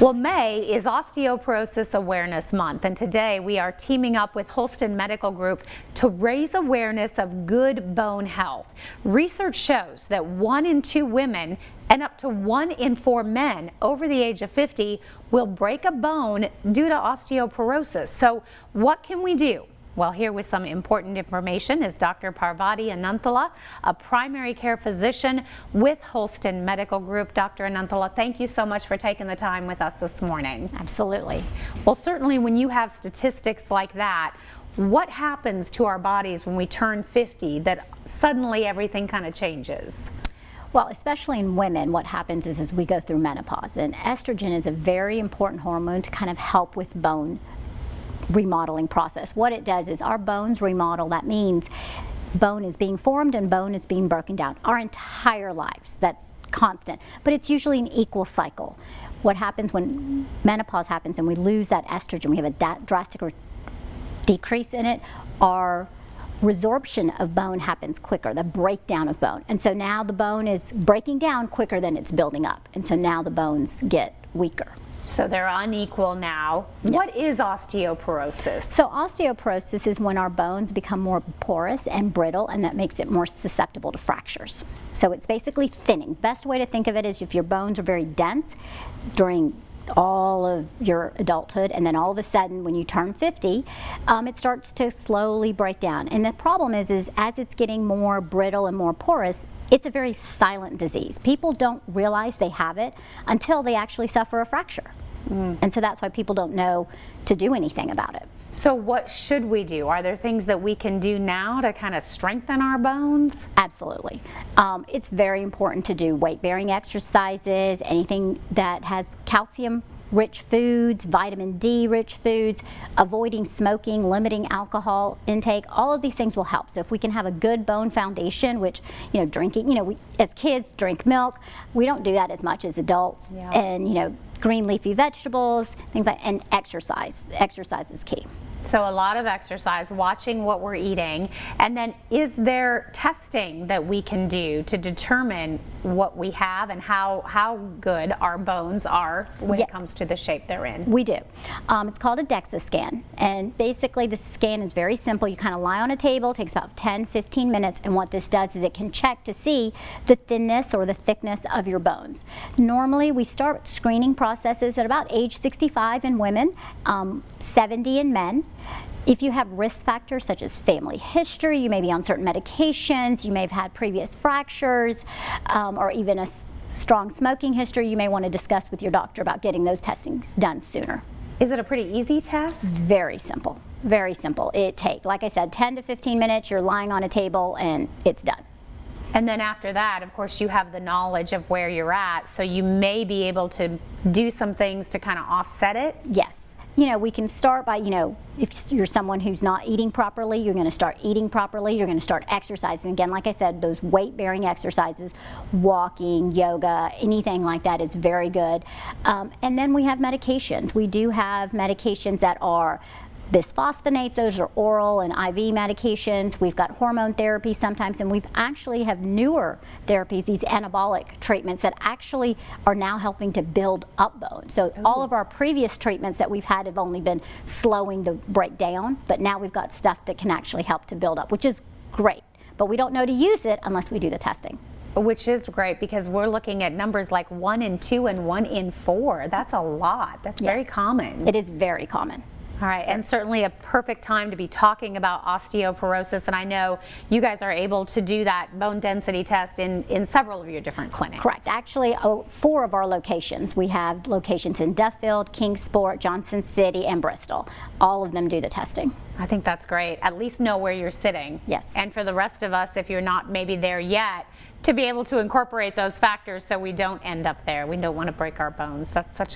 Well, May is Osteoporosis Awareness Month, and today we are teaming up with Holston Medical Group to raise awareness of good bone health. Research shows that 1 in 2 women and up to 1 in 4 men over the age of 50 will break a bone due to osteoporosis. So what can we do? Well, here with some important information is Dr. Parvati Ananthula, a primary care physician with Holston Medical Group. Dr. Ananthula, thank you so much for taking the time with us this morning. Absolutely. Well, certainly when you have statistics like that, what happens to our bodies when we turn 50 that suddenly everything kind of changes? Well, especially in women, what happens is we go through menopause, and estrogen is a very important hormone to kind of help with bone remodeling process. What it does is our bones remodel. That means bone is being formed and bone is being broken down our entire lives. That's constant, but it's usually an equal cycle. What happens when menopause happens and we lose that estrogen, we have a drastic decrease in it, our resorption of bone happens quicker, the breakdown of bone. And so now the bone is breaking down quicker than it's building up. And so now the bones get weaker. So they're unequal now. Yes. What is osteoporosis? So osteoporosis is when our bones become more porous and brittle, and that makes it more susceptible to fractures. So it's basically thinning. Best way to think of it is if your bones are very dense during all of your adulthood, and then all of a sudden when you turn 50, it starts to slowly break down. And the problem is as it's getting more brittle and more porous, it's a very silent disease. People don't realize they have it until they actually suffer a fracture. And so that's why people don't know to do anything about it. So what should we do? Are there things that we can do now to kind of strengthen our bones? Absolutely. It's very important to do weight-bearing exercises, anything that has calcium-rich foods, vitamin D-rich foods, avoiding smoking, limiting alcohol intake. All of these things will help. So if we can have a good bone foundation, which, drinking, we as kids drink milk. We don't do that as much as adults. Yeah. And, green leafy vegetables, things like, and exercise. Exercise is key. So a lot of exercise, watching what we're eating, and then is there testing that we can do to determine what we have and how good our bones are when it comes to the shape they're in? We do. It's called a DEXA scan, and basically the scan is very simple. You kind of lie on a table, takes about 10-15 minutes, and what this does is it can check to see the thinness or the thickness of your bones. Normally we start screening processes at about age 65 in women, 70 in men. If you have risk factors such as family history, you may be on certain medications, you may have had previous fractures, or even a strong smoking history, you may want to discuss with your doctor about getting those testings done sooner. Is it a pretty easy test? It's very simple, very simple. It takes, like I said, 10 to 15 minutes, you're lying on a table and it's done. And then after that, of course, you have the knowledge of where you're at, so you may be able to do some things to kind of offset it? Yes. We can start by, if you're someone who's not eating properly, you're going to start eating properly, you're going to start exercising. Again, like I said, those weight-bearing exercises, walking, yoga, anything like that is very good. And then we have medications. We do have medications that are bisphosphonates, those are oral and IV medications. We've got hormone therapy sometimes, and we've actually have newer therapies, these anabolic treatments that actually are now helping to build up bone. So all of our previous treatments that we've had have only been slowing the breakdown, but now we've got stuff that can actually help to build up, which is great. But we don't know to use it unless we do the testing. Which is great because we're looking at numbers like 1 in 2 and 1 in 4. That's a lot. That's very common. It is very common. All right, and certainly a perfect time to be talking about osteoporosis, and I know you guys are able to do that bone density test in several of your different clinics. Correct. Actually, 4 of our locations. We have locations in Duffield, Kingsport, Johnson City, and Bristol. All of them do the testing. I think that's great. At least know where you're sitting. Yes. And for the rest of us, if you're not maybe there yet, to be able to incorporate those factors so we don't end up there. We don't want to break our bones. That's such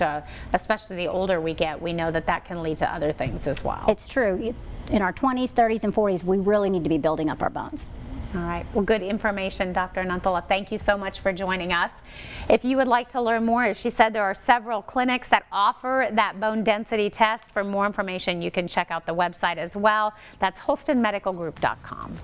especially the older we get, we know that can lead to other things as well. It's true. In our 20s, 30s, and 40s, we really need to be building up our bones. All right. Well, good information, Dr. Ananthula. Thank you so much for joining us. If you would like to learn more, as she said, there are several clinics that offer that bone density test. For more information, you can check out the website as well. That's holstonmedicalgroup.com.